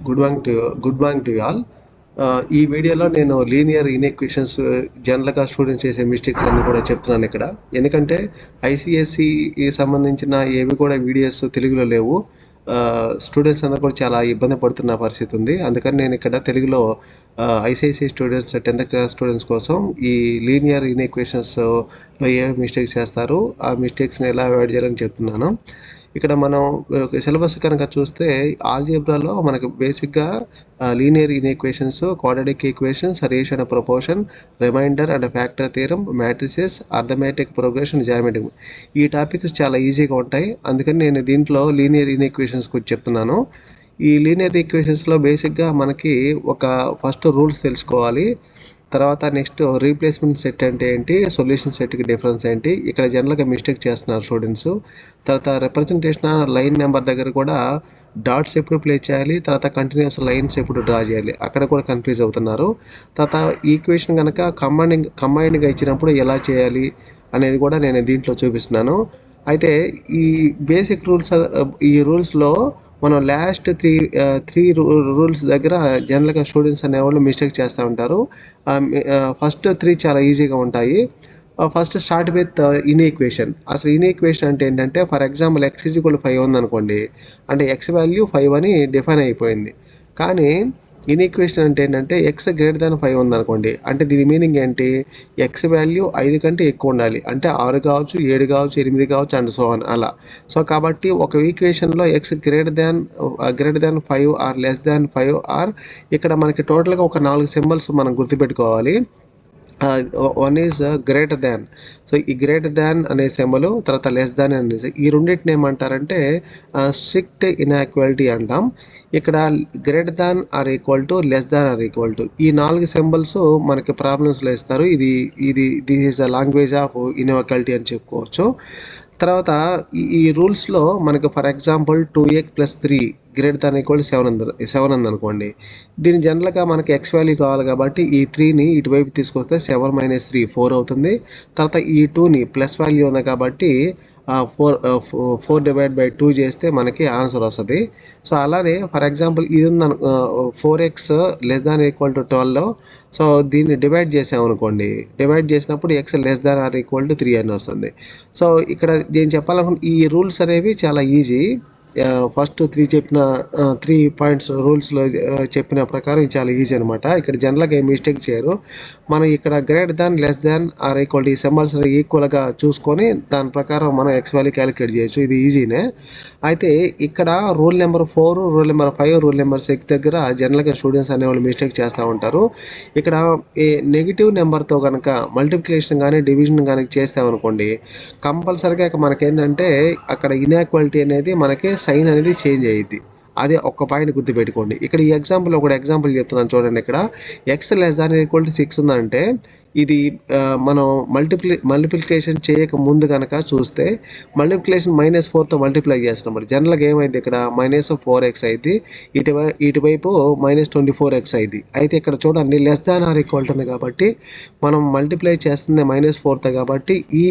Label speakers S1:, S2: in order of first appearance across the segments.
S1: Good morning to all. ఈ వీడియోలో నేను లీనియర్ ఇన్ఈక్వేషన్స్ జనరల్గా స్టూడెంట్స్ చేసే మిస్టేక్స్ అన్ని కూడా చెప్తున్నాను ఇక్కడ. ఎందుకంటే ఐసిఎస్సికి సంబంధించిన ఏవి కూడా వీడియోస్ తెలుగులో లేవు. స్టూడెంట్స్ అందరూ కూడా చాలా ఇబ్బంది పడుతున్న పరిస్థితి ఉంది. అందుకని నేను ఇక్కడ తెలుగులో ICICI students 10th class students కోసం ఈ లీనియర్ ఇన్ఈక్వేషన్స్లో ఏ మిస్టేక్స్ చేస్తారు, ఆ మిస్టేక్స్ని ఎలా అవాయిడ్ చేయాలని చెప్తున్నాను. ఇక్కడ మనం సిలబస్ కనుక చూస్తే ఆల్జీబ్రాలో మనకు బేసిక్గా linear inequations, quadratic equations, ratio and proportion, remainder and factor theorem, matrices, arithmetic progression, geometric ఈ టాపిక్స్ చాలా ఈజీగా ఉంటాయి. అందుకని నేను దీంట్లో లీనియర్ ఇన్ఈక్వేషన్స్ గురించి చెప్తున్నాను. ఈ లీనియర్ ఈక్వేషన్స్లో బేసిక్గా మనకి ఒక ఫస్ట్ రూల్స్ తెలుసుకోవాలి. తర్వాత నెక్స్ట్ రీప్లేస్మెంట్ సెట్ అంటే ఏంటి, సొల్యూషన్ సెట్కి డిఫరెన్స్ ఏంటి, ఇక్కడ జనరల్గా మిస్టేక్ చేస్తున్నారు స్టూడెంట్స్. తర్వాత రిప్రజెంటేషన్ లైన్ నెంబర్ దగ్గర కూడా డాట్స్ ఎప్పుడు ప్లే చేయాలి, తర్వాత కంటిన్యూస్ లైన్స్ ఎప్పుడు డ్రా చేయాలి, అక్కడ కూడా కన్ఫ్యూజ్ అవుతున్నారు. తర్వాత ఈక్వేషన్ కనుక కంబైన్డ్గా ఇచ్చినప్పుడు ఎలా చేయాలి అనేది కూడా నేను దీంట్లో చూపిస్తున్నాను. అయితే ఈ బేసిక్ ఈ రూల్స్లో మనం లాస్ట్ త్రీ రూల్స్ దగ్గర జనరల్గా స్టూడెంట్స్ అనేవాళ్ళు మిస్టేక్ చేస్తూ ఉంటారు. ఫస్ట్ 3 చాలా ఈజీగా ఉంటాయి. First start with inequation. అసలు ఇన్ఈక్వేషన్ అంటే ఏంటంటే, ఫర్ ఎగ్జాంపుల్ x = 5 ఉందనుకోండి, అంటే x వాల్యూ 5 అని డిఫైన్ అయిపోయింది. కానీ ఇన్ఈక్వేషన్ అంటే ఏంటంటే x 5 ఉందనుకోండి, అంటే దీని మీనింగ్ ఏంటి, x వాల్యూ 5 కంటే ఎక్కువ ఉండాలి, అంటే 6 కావచ్చు, 7 కావచ్చు, 8 కావచ్చు అండ్ సో ఆన్ అలా. సో కాబట్టి ఒక ఈక్వేషన్లో x greater than 5 or less than 5 or ఇక్కడ మనకి టోటల్గా ఒక 4 సింబల్స్ మనం గుర్తుపెట్టుకోవాలి. One is greater than. So ఈ గ్రేటర్ దాన్ అనే సింబల్, తర్వాత లెస్ దాన్ అనేసి ఈ రెండింటిని ఏమంటారంటే స్ట్రిక్ట్ ఇన్ఈక్వాలిటీ అంటాం. ఇక్కడ greater than or equal to, less than or equal to, ఈ 4 సింబల్స్ మనకి ప్రాబ్లమ్స్లో ఇస్తారు. This is a language of inequality అని చెప్పుకోవచ్చు. తర్వాత ఈ రూల్స్లో మనకు ఫర్ ఎగ్జాంపుల్ 2x + 3 > 7 ఉందనుకోండి, దీని జనరల్గా మనకి x వాల్యూ కావాలి కాబట్టి ఈ 3ని ఇటువైపు తీసుకొస్తే 7 - 3 4 అవుతుంది. తర్వాత ఈ 2ని ప్లస్ వాల్యూ ఉంది కాబట్టి 4/2 చేస్తే మనకి ఆన్సర్ వస్తుంది. సో అలానే ఫర్ ఎగ్జాంపుల్ ఇది ఉంది 4x < 12. సో దీన్ని డివైడ్ చేసామనుకోండి, డివైడ్ చేసినప్పుడు x < 3 అని వస్తుంది. సో ఇక్కడ నేను చెప్పాలనుకుంటే ఈ రూల్స్ అనేవి చాలా ఈజీ. ఫస్ట్ 3 పాయింట్స్ రూల్స్లో చెప్పిన ప్రకారం ఇది చాలా ఈజీ అనమాట. ఇక్కడ జనరల్గా ఏం మిస్టేక్ చేయరు. మనం ఇక్కడ greater than, less than or equal ఈ సింబల్స్ ఈక్వల్గా చూసుకొని దాని ప్రకారం మనం x వాల్యూ క్యాలిక్యులేట్ చేయొచ్చు. ఇది ఈజీనే. అయితే ఇక్కడ rule number 4, rule number 5, rule number 6 దగ్గర జనరల్గా స్టూడెంట్స్ అనేవాళ్ళు మిస్టేక్ చేస్తూ ఉంటారు. ఇక్కడ ఈ నెగిటివ్ నెంబర్తో కనుక మల్టిప్లికేషన్ కానీ డివిజన్ కానీ చేస్తామనుకోండి, కంపల్సరీగా మనకేంటంటే అక్కడ ఇన్ఈక్వాలిటీ అనేది మనకి సైన్ అనేది చేంజ్ అయ్యిద్ది. అదే ఒక్క పాయింట్ గుర్తుపెట్టుకోండి. ఇక్కడ ఈ ఎగ్జాంపుల్ ఒక ఎగ్జాంపుల్ చెప్తున్నాను చూడండి. ఇక్కడ x < 6 ఉందంటే ఇది మనం మల్టిప్లికేషన్ చేయక ముందు కనుక చూస్తే మల్టిప్లికేషన్ -4తో మల్టిప్లై చేస్తున్నాం. జనరల్గా ఏమైంది, ఇక్కడ -4x అయింది, ఇటువైపు -24x అయింది. అయితే ఇక్కడ చూడండి లెస్ దాన్ ఆర్ ఈక్వల్ ఉంది కాబట్టి మనం మల్టిప్లై చేస్తుంది -4తో కాబట్టి ఈ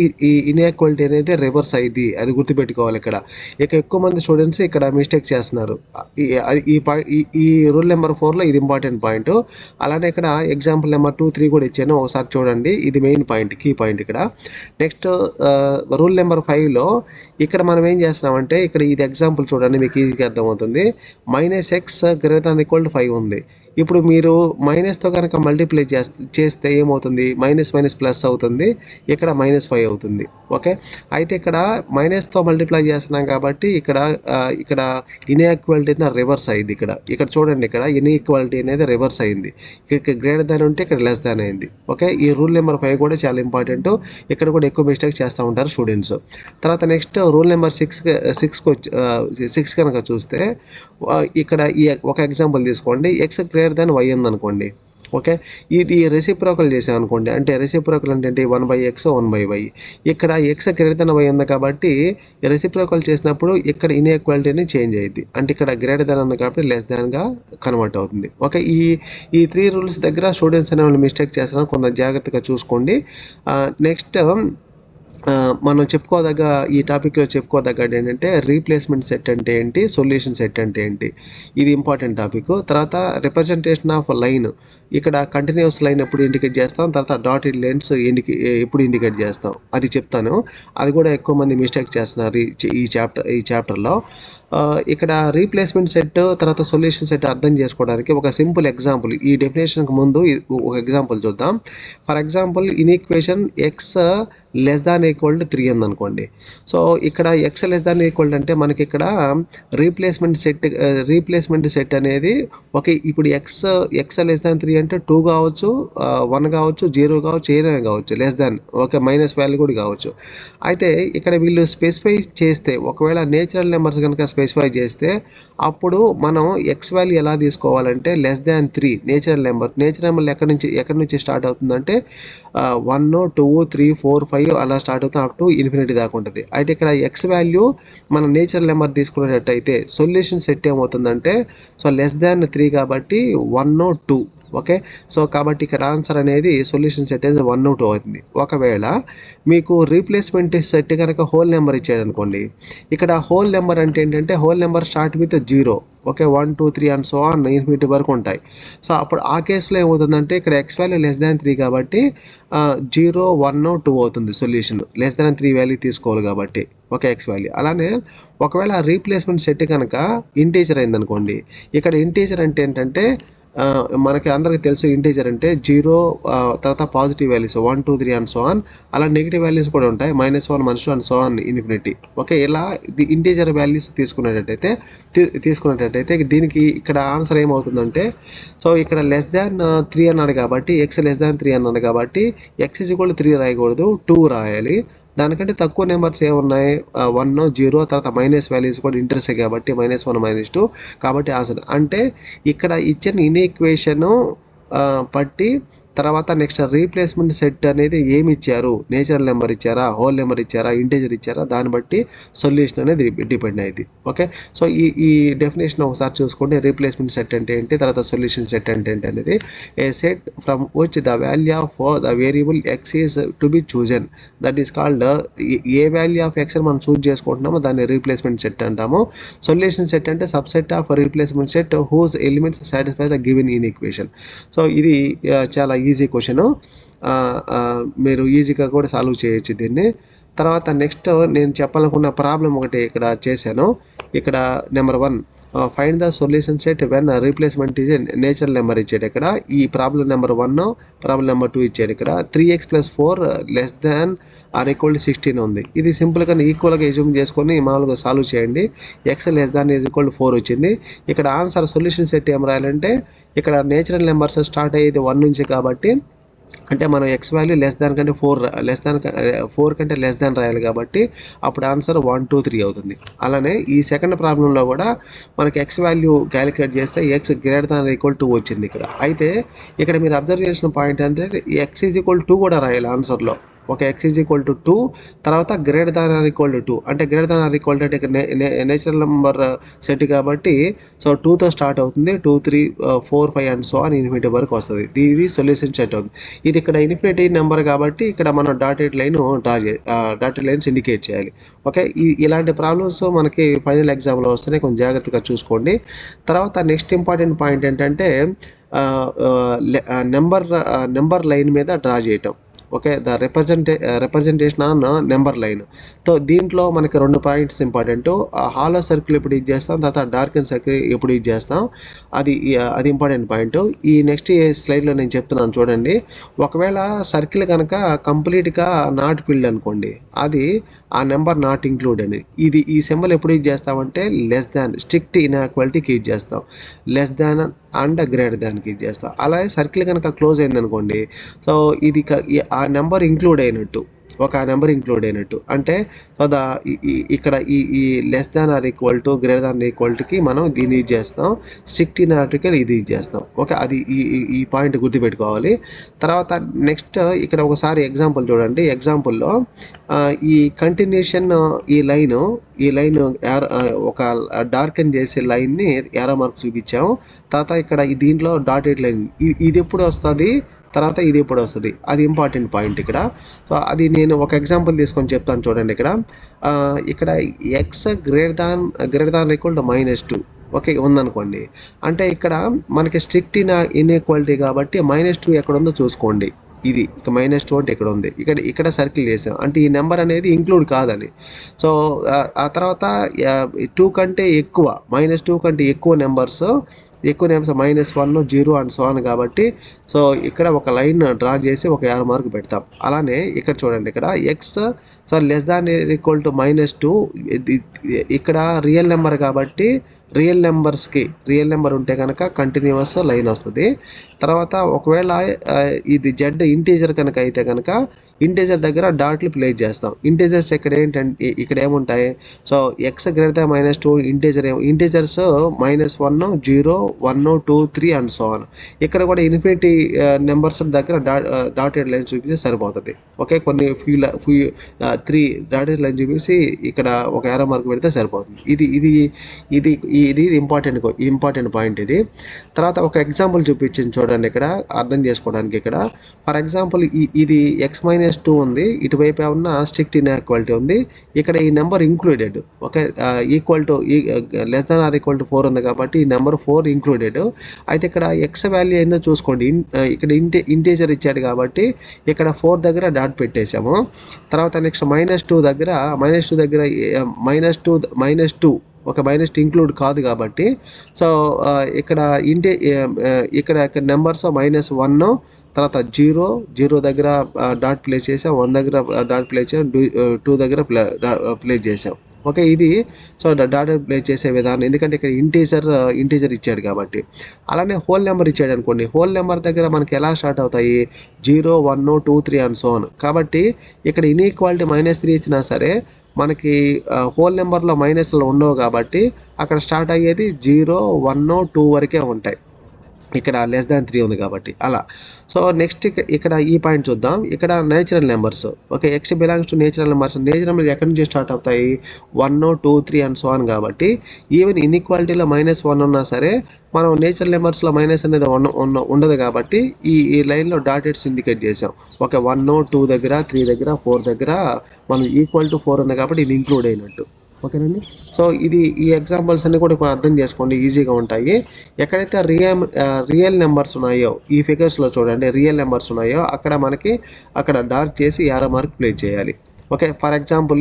S1: ఇన్ఈక్వాలిటీ అనేది రివర్స్ అయింది. అది గుర్తుపెట్టుకోవాలి. ఇక్కడ ఎక్కువ మంది స్టూడెంట్స్ ఇక్కడ మిస్టేక్ చేస్తున్నారు. ఈ రూల్ నెంబర్ 4లో ఇది ఇంపార్టెంట్ పాయింట్. అలానే ఇక్కడ ఎగ్జాంపుల్ నెంబర్ 2, 3 కూడా ఇచ్చాను, ఒకసారి చూడండి. ఇది మెయిన్ పాయింట్, కీ పాయింట్ ఇక్కడ. నెక్స్ట్ రూల్ నెంబర్ 5లో ఇక్కడ మనం ఏం చేస్తున్నామంటే, ఇక్కడ ఇది ఎగ్జాంపుల్ చూడండి, మీకు ఈజీగా అర్థమవుతుంది. -x < 5 ఉంది. ఇప్పుడు మీరు మైనస్తో కనుక మల్టిప్లై చేస్తే ఏమవుతుంది, మైనస్ ప్లస్ అవుతుంది, ఇక్కడ -5 అవుతుంది. ఓకే, అయితే ఇక్కడ మైనస్తో మల్టిప్లై చేస్తున్నాం కాబట్టి ఇక్కడ ఇన్ఈక్వాలిటీ రివర్స్ అయింది. ఇక్కడ చూడండి, ఇక్కడ ఇన్ఈక్వాలిటీ అనేది రివర్స్ అయింది. ఇక్కడ గ్రేటర్ దాన్ ఉంటే ఇక్కడ లెస్ దాన్ అయింది. ఓకే, ఈ రూల్ నెంబర్ 5 కూడా చాలా ఇంపార్టెంట్. ఇక్కడ కూడా ఎక్కువ మిస్టేక్ చేస్తూ ఉంటారు స్టూడెంట్స్. తర్వాత నెక్స్ట్ రూల్ నెంబర్ 6 కనుక చూస్తే ఇక్కడ ఈ ఒక ఎగ్జాంపుల్ తీసుకోండి. x < y ఉందనుకోండి. ఓకే, ఇది రెసిప్రోకల్ చేసామనుకోండి, అంటే రెసిప్రోకల్ అంటే ఏంటి, 1/x 1/y. ఇక్కడ x < y ఉంది కాబట్టి రెసిప్రోకల్ చేసినప్పుడు ఇక్కడ ఇన్ఈక్వాలిటీని చేంజ్ అయ్యింది, అంటే ఇక్కడ గ్రేటర్ దాన్ ఉంది కాబట్టి లెస్ దాన్గా కన్వర్ట్ అవుతుంది. ఓకే, ఈ 3 రూల్స్ దగ్గర స్టూడెంట్స్ అనే వాళ్ళు మిస్టేక్ చేస్తున్నారు, కొంత జాగ్రత్తగా చూసుకోండి. నెక్స్ట్ మనం చెప్పుకోదగ్గ ఈ టాపిక్‌లో చెప్పుకోదగ్గది ఏంటంటే రీప్లేస్‌మెంట్ సెట్ అంటే ఏంటి? సొల్యూషన్ సెట్ అంటే ఏంటి? ఇది ఇంపార్టెంట్ టాపిక్. తర్వాత రిప్రజెంటేషన్ ఆఫ్ లైన్. ఇక్కడ కంటిన్యూయస్ లైన్ ఎప్పుడు ఇండికేట్ చేస్తాం? తర్వాత డాటెడ్ లైన్స్ ఎప్పుడు ఇండికేట్ చేస్తాం? అది చెప్తాను. అది కూడా ఎక్కువ మంది మిస్టేక్ చేస్తున్నారు ఈ చాప్టర్‌లో. ఇక్కడ రీప్లేస్‌మెంట్ సెట్ తర్వాత సొల్యూషన్ సెట్ అర్థం చేసుకోవడానికి ఒక సింపుల్ ఎగ్జాంపుల్ ఈ డెఫినేషన్‌కి ముందు ఒక ఎగ్జాంపుల్ చూద్దాం. For example in equation X less than equal to 3 ఉందనుకోండి. సో ఇక్కడ ఎక్స్ లెస్ దాన్ ఈక్వల్ అంటే మనకి ఇక్కడ రీప్లేస్మెంట్ సెట్ అనేది ఓకే. ఇప్పుడు ఎక్స్ లెస్ దాన్ 3 అంటే 2 కావచ్చు, 1 కావచ్చు, 0 కావచ్చు, ఏదైనా కావచ్చు, less than okay, minus value కూడా కావచ్చు. అయితే ఇక్కడ వీళ్ళు స్పెసిఫై చేస్తే ఒకవేళ నేచురల్ నెంబర్స్ కనుక స్పెసిఫై చేస్తే అప్పుడు మనం ఎక్స్ వాల్యూ ఎలా తీసుకోవాలంటే లెస్ దాన్ 3 నేచురల్ నెంబర్ ఎక్కడి నుంచి స్టార్ట్ అవుతుందంటే 1, 2, 3, 4, 5 అలా స్టార్ట్ అవుతుంది అప్ టు ఇన్ఫినిటీ దాకా ఉంటుంది. అయితే ఇక్కడ ఎక్స్ వాల్యూ మనం నేచురల్ నెంబర్ తీసుకునేటట్టయితే సొల్యూషన్ సెట్ ఏమవుతుందంటే సో లెస్ దాన్ 3 కాబట్టి 1, 2 ఓకే. సో కాబట్టి ఇక్కడ ఆన్సర్ అనేది సొల్యూషన్ సెట్ అనేది 1, 2 అవుతుంది. ఒకవేళ మీకు రీప్లేస్మెంట్ సెట్ కనుక హోల్ నెంబర్ ఇచ్చాడు అనుకోండి, ఇక్కడ హోల్ నెంబర్ అంటే ఏంటంటే whole number start with 0 okay, 1, 2, 3 and so on infinity వరకు ఉంటాయి. సో అప్పుడు ఆ కేసులో ఏమవుతుందంటే ఇక్కడ ఎక్స్ వాల్యూ లెస్ దాన్ 3 కాబట్టి 0, 1, 2 అవుతుంది సొల్యూషన్. లెస్ దాన్ 3 వాల్యూ తీసుకోవాలి కాబట్టి ఓకే ఎక్స్ వాల్యూ. అలానే ఒకవేళ రీప్లేస్మెంట్ సెట్ కనుక ఇంటీజర్ అయిందనుకోండి, ఇక్కడ ఇంటీజర్ అంటే ఏంటంటే మనకి అందరికి తెలుసు ఇంటీజర్ అంటే 0 తర్వాత positive values 1, 2, 3 and so on. అలా నెగిటివ్ వాల్యూస్ కూడా ఉంటాయి -1, -2 and so on infinity okay. ఇలా ఇంటీజర్ వాల్యూస్ తీసుకునేటట్టయితే దీనికి ఇక్కడ ఆన్సర్ ఏమవుతుందంటే సో ఇక్కడ లెస్ దాన్ 3 అన్నాడు కాబట్టి ఎక్స్ లెస్ దాన్ 3 అన్నాడు కాబట్టి ఎక్స్ ఈజ్ ఈక్వల్ 3 రాయకూడదు, 2 రాయాలి. దానికంటే తక్కువ నెంబర్స్ ఏమున్నాయి 1, 0 తర్వాత మైనస్ వాల్యూస్ కూడా ఇంటర్సే కాబట్టి -1, -2 కాబట్టి ఆన్సర్ అంటే ఇక్కడ ఇచ్చిన ఈక్వేషను పట్టి తర్వాత నెక్స్ట్ రీప్లేస్మెంట్ సెట్ అనేది ఏమి ఇచ్చారు, నేచురల్ నెంబర్ ఇచ్చారా, హోల్ నెంబర్ ఇచ్చారా, ఇంటీజర్ ఇచ్చారా, దాన్ని బట్టి సొల్యూషన్ అనేది డిపెండ్ అయ్యింది ఓకే. సో ఈ డెఫినేషన్ ఒకసారి చూసుకోండి. రీప్లేస్మెంట్ సెట్ అంటే ఏంటి, తర్వాత సొల్యూషన్ సెట్ అంటే ఏంటి అనేది a set from which the value of the variable x is to be chosen that is called ఏ వాల్యూ ఆఫ్ ఎక్స్ మనం చూజ్ చేసుకుంటున్నామో దాన్ని రీప్లేస్మెంట్ సెట్ అంటాము. సొల్యూషన్ సెట్ అంటే subset of replacement set whose elements satisfy the given inequation. So ఇది చాలా easy question, మీరు ఈజీగా కూడా సాల్వ్ చేయొచ్చు దీన్ని. తర్వాత నెక్స్ట్ నేను చెప్పాలనుకున్న ప్రాబ్లం ఒకటి ఇక్కడ చేశాను. ఇక్కడ number 1 find the solution set when replacement is natural number ఇచ్చాడు. ఇక్కడ ఈ ప్రాబ్లం నెంబర్ 1, ప్రాబ్లం నెంబర్ 2 ఇచ్చాడు. ఇక్కడ 3x + 4 less than or equal to 16 ఉంది. ఇది సింపుల్గా ఈక్వల్గా ఎజ్యూమ్ చేసుకొని మామూలుగా సాల్వ్ చేయండి. X less than is equal to 4 వచ్చింది. ఇక్కడ ఆన్సర్ సొల్యూషన్ సెట్ ఏం రాయాలంటే ఇక్కడ నేచురల్ నెంబర్స్ స్టార్ట్ అయ్యేది 1 నుంచి కాబట్టి అంటే మనం ఎక్స్ వాల్యూ లెస్ దాన్ కంటే 4 కంటే లెస్ దాన్ రాయాలి కాబట్టి అప్పుడు ఆన్సర్ 1, 2, 3 అవుతుంది. అలానే ఈ సెకండ్ ప్రాబ్లంలో కూడా మనకి ఎక్స్ వాల్యూ క్యాలిక్యులేట్ చేస్తే ఎక్స్ గ్రేటర్ దాన్ ఈక్వల్ 2 వచ్చింది ఇక్కడ. అయితే ఇక్కడ మీరు అబ్జర్వ్ చేసిన పాయింట్ అంటే ఎక్స్ ఈజ్ ఈక్వల్ 2 కూడా రాయాలి ఆన్సర్లో. Okay, x is equal to 2 తర్వాత greater than or equal to 2 అంటే greater than or equal to అంటే నేచురల్ నెంబర్ సెట్ కాబట్టి సో 2తో స్టార్ట్ అవుతుంది, 2, 3, 4, 5 అండ్ సో ఆన్ ఇన్ఫినిటీ వరకు వస్తుంది. ఇది సొల్యూషన్ సెట్ అవుతుంది. ఇది ఇక్కడ ఇన్ఫినిటీ నెంబర్ కాబట్టి ఇక్కడ మనం డాటెడ్ లైన్స్ ఇండికేట్ చేయాలి ఓకే. ఇలాంటి ప్రాబ్లమ్స్ మనకి ఫైనల్ ఎగ్జామ్లో వస్తేనే కొంచెం జాగ్రత్తగా చూసుకోండి. తర్వాత నెక్స్ట్ ఇంపార్టెంట్ పాయింట్ ఏంటంటే నెంబర్ లైన్ మీద డ్రా చేయటం okay. The representation on number line. So దీంట్లో మనకి 2 పాయింట్స్ ఇంపార్టెంట్. హాలో సర్కిల్ ఎప్పుడు యూజ్ చేస్తాం, తర్వాత డార్కెన్ సర్కిల్ ఎప్పుడు యూజ్ చేస్తాం, అది ఇంపార్టెంట్ పాయింట్. ఈ నెక్స్ట్ స్లైడ్లో నేను చెప్తున్నాను చూడండి. ఒకవేళ సర్కిల్ కనుక కంప్లీట్గా నాట్ ఫిల్డ్ అనుకోండి, అది ఆ నెంబర్ నాట్ ఇంక్లూడ్ అని. ఈ సింబల్ ఎప్పుడు యూజ్ చేస్తామంటే లెస్ దాన్ స్ట్రిక్ట్ ఇన్ఈక్వాలిటీకి యూజ్ చేస్తాం, లెస్ దాన్ అండ్ గ్రేటర్ దాన్కి యూజ్ చేస్తాం. అలాగే సర్కిల్ కనుక క్లోజ్ అయిందనుకోండి, సో ఇది ఆ నెంబర్ ఇంక్లూడ్ అయినట్టు, ఒక నెంబర్ ఇంక్లూడ్ అయినట్టు అంటే సో ఇక్కడ ఈ less than or equal to greater than equal Tuki మనం దీన్ని యూజ్ చేస్తాం, స్ట్రిక్ట్ ఇన్ ఆర్టికల్ ఇది యూజ్ చేస్తాం ఓకే. అది ఈ పాయింట్ గుర్తుపెట్టుకోవాలి. తర్వాత నెక్స్ట్ ఇక్కడ ఒకసారి ఎగ్జాంపుల్ చూడండి. ఎగ్జాంపుల్లో ఈ కంటిన్యూషన్ ఈ లైన్ ఒక డార్కెన్ చేసే లైన్ని యారో మార్క్ చూపించాము. తర్వాత ఇక్కడ దీంట్లో డాటెడ్ లైన్ ఇది ఎప్పుడు వస్తుంది, తర్వాత ఇది ఎప్పుడు వస్తుంది, అది ఇంపార్టెంట్ పాయింట్ ఇక్కడ. సో అది నేను ఒక ఎగ్జాంపుల్ తీసుకొని చెప్తాను చూడండి. ఇక్కడ X greater than equal to -2 okay ఉందనుకోండి. అంటే ఇక్కడ మనకి స్ట్రిక్ట్ ఇన్ఈక్వాలిటీ కాబట్టి -2 ఎక్కడ ఉందో చూసుకోండి. ఇది ఇక -2 అంటే ఇక్కడ ఉంది, ఇక్కడ సర్కిల్ చేసాం అంటే ఈ నెంబర్ అనేది ఇంక్లూడ్ కాదని. సో ఆ తర్వాత 2 కంటే ఎక్కువ -2 కంటే ఎక్కువ నెంబర్స్ -1 0 అండ్ సో ఆన్ కాబట్టి సో ఇక్కడ ఒక లైన్ డ్రా చేసి ఒక యారో మార్క్ పెడతాం. అలానే ఇక్కడ చూడండి, ఇక్కడ X less than equal to -2 ఇక్కడ రియల్ నెంబర్ కాబట్టి రియల్ నెంబర్ ఉంటే కనుక కంటిన్యూస్ లైన్ వస్తుంది. తర్వాత ఒకవేళ ఇది జెడ్ ఇంటీజర్ కనుక అయితే కనుక ఇంటీజర్ దగ్గర డాట్లు ప్లేస్ చేస్తాం. ఇంటీజర్స్ ఇక్కడ ఏముంటాయి, so X greater than -2 integers -1 0 1 2 3 and so on. ఇక్కడ కూడా ఇన్ఫినిటీ నెంబర్స్ దగ్గర డాటెడ్ లైన్ చూపిస్తే సరిపోతుంది. ఓకే, కొన్ని ఫ్యూ 3 డాటెడ్ లైన్ చూపించి ఇక్కడ ఒక యారో మార్క్ పెడితే సరిపోతుంది. ఇది ఇంపార్టెంట్ పాయింట్ ఇది. తర్వాత ఒక ఎగ్జాంపుల్ చూపించింది చూడండి, ఇక్కడ అర్థం చేసుకోవడానికి. ఇక్కడ ఫర్ ఎగ్జాంపుల్ ఇది x-2 ఉంది, ఇటువైపు ఉన్న స్ట్రిక్ట్ ఇన్ఈక్వాలిటీ ఉంది, ఇక్కడ ఈ number included. Okay, equal to less than or equal to 4 ఉంది కాబట్టి ఈ నెంబర్ 4 ఇంక్లూడెడ్. అయితే ఇక్కడ ఎక్స్ వాల్యూ ఏందో చూసుకోండి. ఇక్కడ ఇంటీజర్ ఇచ్చాడు కాబట్టి ఇక్కడ 4 దగ్గర డాట్ పెట్టేశాము. తర్వాత నెక్స్ట్ -2 దగ్గర -2 ఒక -2 ఇంక్లూడ్ కాదు కాబట్టి సో ఇక్కడ నెంబర్స్ -1 తర్వాత 0 దగ్గర డాట్ ప్లేస్ చేసాం, 1 దగ్గర డాట్ ప్లేస్ చేసాం, 2 దగ్గర ప్లేస్ చేసాం. ఓకే, ఇది సో డాట్ ప్లేస్ చేసే విధానం, ఎందుకంటే ఇక్కడ ఇంటీజర్ ఇచ్చాడు కాబట్టి. అలానే హోల్ నెంబర్ ఇచ్చాడు అనుకోండి, హోల్ నెంబర్ దగ్గర మనకి ఎలా స్టార్ట్ అవుతాయి 0 1 2 3 అండ్ సో ఆన్. కాబట్టి ఇక్కడ ఇన్ఈక్వాలిటీ -3 ఇచ్చినా సరే మనకి హోల్ నెంబర్లో మైనస్లు ఉండవు కాబట్టి అక్కడ స్టార్ట్ అయ్యేది 0 1 2 వరకే ఉంటాయి. ఇక్కడ లెస్ దాన్ 3 ఉంది కాబట్టి అలా. సో నెక్స్ట్ ఇక్కడ ఈ పాయింట్ చూద్దాం. ఇక్కడ natural numbers. Okay, X belongs to natural numbers. Natural numbers ఎక్కడి నుంచి స్టార్ట్ అవుతాయి 1 2 3 అండ్ సో ఆన్ కాబట్టి ఈవెన్ ఇన్ఈక్వాలిటీలో -1 ఉన్నా సరే మనం నేచురల్ నెంబర్స్లో మైనస్ అనేది ఉండదు కాబట్టి ఈ లైన్లో డాటెడ్స్ ఇండికేట్ చేసాం. ఓకే, 1 2 దగ్గర 3 దగ్గర 4 దగ్గర మనం ఈక్వల్ టు 4 ఉంది కాబట్టి ఇది ఇంక్లూడ్ అయినట్టు. ఓకేనండి. సో ఈ ఎగ్జాంపుల్స్ అన్ని కూడా అర్థం చేసుకోండి, ఈజీగా ఉంటాయి. ఎక్కడైతే రియల్ నెంబర్స్ ఉన్నాయో ఈ ఫిగర్స్లో చూడండి, రియల్ నెంబర్స్ ఉన్నాయో అక్కడ డార్క్ చేసి యారో మార్క్ ప్లేస్ చేయాలి. ఓకే, ఫర్ ఎగ్జాంపుల్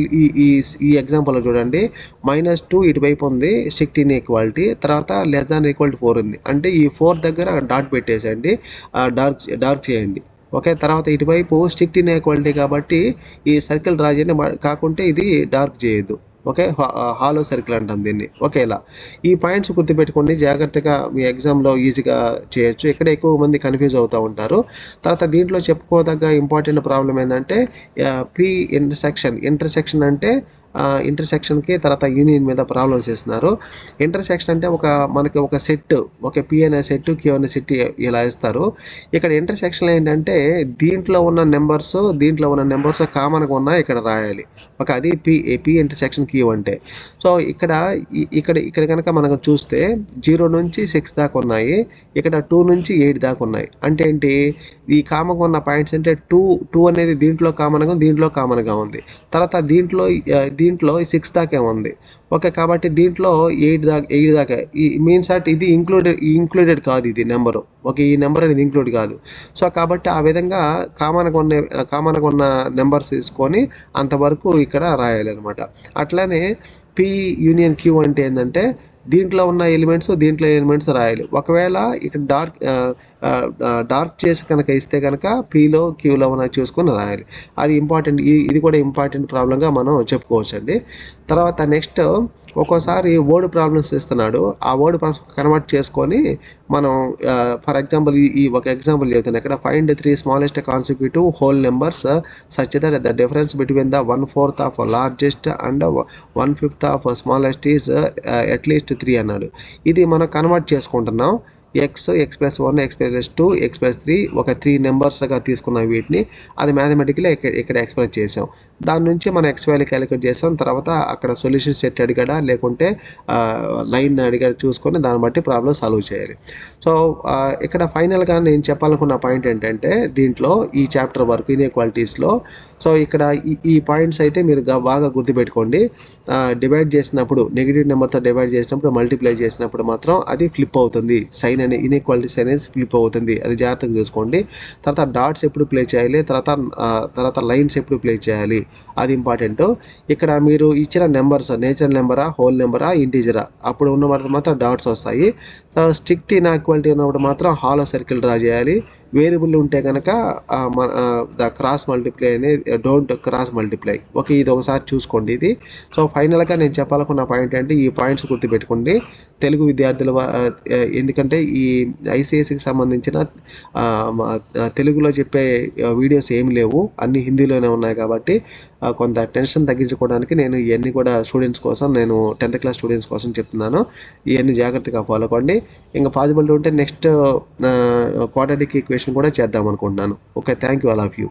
S1: ఈ ఎగ్జాంపుల్లో చూడండి, -2 ఇటువైపు ఉంది స్ట్రిక్ట్ ఇన్ఈక్వాలిటీ, తర్వాత లెస్ దాన్ ఈక్వల్ టు 4 ఉంది, అంటే ఈ 4 దగ్గర డాట్ పెట్టేసండి, డార్క్ చేయండి. ఓకే, తర్వాత ఇటువైపు స్ట్రిక్ట్ ఇన్ఈక్వాలిటీ కాబట్టి ఈ సర్కిల్ డ్రా చేయండి, కాకుంటే ఇది డార్క్ చేయొద్దు. ఓకే, హాలో సర్కిల్ అంటాం దీన్ని. ఓకే, ఇలా ఈ పాయింట్స్ గుర్తుపెట్టుకోండి, జాగ్రత్తగా మీ ఎగ్జామ్లో ఈజీగా చేయొచ్చు. ఇక్కడ ఎక్కువ మంది కన్ఫ్యూజ్ అవుతూ ఉంటారు. తర్వాత దీంట్లో చెప్పుకోదగ్గ ఇంపార్టెంట్ ప్రాబ్లం ఏంటంటే పి ఇంటర్సెక్షన్ అంటే ఇంటర్సెక్షన్కి తర్వాత యూనియన్ మీద ప్రాబ్లమ్స్ చేస్తున్నారు. ఇంటర్సెక్షన్ అంటే మనకి ఒక సెట్, ఒక పి అనే సెట్ క్యూ అనే సెట్ ఇలా ఇస్తారు. ఇక్కడ ఇంటర్సెక్షన్ ఏంటంటే దీంట్లో ఉన్న నెంబర్స్ కామన్గా ఉన్నాయి ఇక్కడ రాయాలి. ఒక అది పి ఇంటర్సెక్షన్ క్యూ అంటే. సో ఇక్కడ కనుక మనం చూస్తే 0 నుంచి 6 దాకా ఉన్నాయి, ఇక్కడ 2 నుంచి 8 దాకా ఉన్నాయి. అంటే ఏంటి, ఈ కామన్గా ఉన్న పాయింట్స్ అంటే 2 అనేది దీంట్లో కామన్గా ఉంది, తర్వాత దీంట్లో 6 దాకా ఉంది. ఓకే, కాబట్టి దీంట్లో 8 దాకా ఈ మీన్స్ అట్ ఇది ఇంక్లూడెడ్ కాదు ఇది నెంబరు. ఓకే, ఈ నెంబర్ అనేది ఇంక్లూడ్ కాదు. సో కాబట్టి ఆ విధంగా కామన్గా ఉన్న నెంబర్స్ తీసుకొని అంతవరకు ఇక్కడ రాయాలి అనమాట. అట్లానే పి యూనియన్ క్యూ అంటే ఏంటంటే దీంట్లో ఉన్న ఎలిమెంట్స్ రాయాలి. ఒకవేళ ఇక్కడ డార్క్ చేసి కనుక ఇస్తే కనుక పీలో క్యూలో ఉన్న చూసుకొని రాయాలి. అది ఇంపార్టెంట్, ఇది కూడా ఇంపార్టెంట్ ప్రాబ్లంగా మనం చెప్పుకోవచ్చు అండి. తర్వాత నెక్స్ట్ ఒక్కోసారి వర్డ్ ప్రాబ్లమ్స్ ఇస్తున్నాడు, ఆ వర్డ్ ప్రాబ్లమ్స్ కన్వర్ట్ చేసుకొని మనం ఫర్ ఎగ్జాంపుల్ ఒక ఎగ్జాంపుల్ చెప్తాను ఇక్కడ. Find 3 smallest consecutive whole numbers such that the difference between the 1/4 of largest and 1/5 of smallest is at least 3 అన్నాడు. ఇది మనం కన్వర్ట్ చేసుకుంటున్నాం. x+1 x+2 x+3 ఒక 3 నెంబర్స్గా తీసుకున్న వీటిని అది మ్యాథమెటికలీ ఇక్కడ ఎక్స్ప్రెస్ చేసాం. దాని నుంచి మనం x వాల్యూ క్యాలిక్యులేట్ చేసాం. తర్వాత అక్కడ సొల్యూషన్ సెట్ అడిగాడా లేకుంటే లైన్ అడిగాడు చూసుకొని దాన్ని బట్టి ప్రాబ్లం సాల్వ్ చేయాలి. సో ఇక్కడ ఫైనల్గా నేను చెప్పాలనుకున్న పాయింట్ ఏంటంటే దీంట్లో ఈ చాప్టర్ వరకు ఇన్ఈక్వాలిటీస్లో సో ఇక్కడ ఈ పాయింట్స్ అయితే మీరు బాగా గుర్తుపెట్టుకోండి. డివైడ్ చేసినప్పుడు నెగిటివ్ నెంబర్తో డివైడ్ చేసినప్పుడు మల్టిప్లై చేసినప్పుడు మాత్రం అది ఫ్లిప్ అవుతుంది. సైన్ అనే ఇన్ఈక్వాలిటీస్ అనేది ఫ్లిప్ అవుతుంది. అది జాగ్రత్తగా చూసుకోండి. తర్వాత డాట్స్ ఎప్పుడు ప్లే చేయాలి, తర్వాత లైన్స్ ఎప్పుడు ప్లే చేయాలి అది ఇంపార్టెంట్. ఇక్కడ మీరు ఇచ్చిన నెంబర్స్ నేచురల్ నెంబరా, హోల్ నెంబరా, ఇంటీజరా అప్పుడు ఉన్న వాటికి మాత్రం డాట్స్ వస్తాయి. స్ట్రిక్ట్ ఇన్ఈక్వాలిటీ ఉన్నప్పుడు మాత్రం హాలో సర్కిల్ డ్రా చేయాలి. వేరియబుల్ ఉంటే కనుక ద క్రాస్ మల్టిప్లై అనేది డోంట్ క్రాస్ మల్టిప్లై. ఓకే, ఇది ఒకసారి చూసుకోండి ఇది. సో ఫైనల్గా నేను చెప్పాలనుకున్న పాయింట్ అంటే ఈ పాయింట్స్ గుర్తుపెట్టుకోండి తెలుగు విద్యార్థులు. ఎందుకంటే ఈ ఐసిఎస్సికి సంబంధించిన తెలుగులో చెప్పే వీడియోస్ ఏమి లేవు, అన్ని హిందీలోనే ఉన్నాయి. కాబట్టి కొంత టెన్షన్ తగ్గించుకోవడానికి నేను ఇవన్నీ కూడా స్టూడెంట్స్ కోసం, నేను 10th క్లాస్ స్టూడెంట్స్ కోసం చెప్తున్నాను. ఇవన్నీ జాగ్రత్తగా ఫాలో అవ్వండి. ఇంకా పాసిబిలిటీ ఉంటే నెక్స్ట్ క్వాడ్రాటిక్ ఈక్వేషన్ కూడా చేద్దాం అనుకుంటున్నాను. Okay, thank you all of you.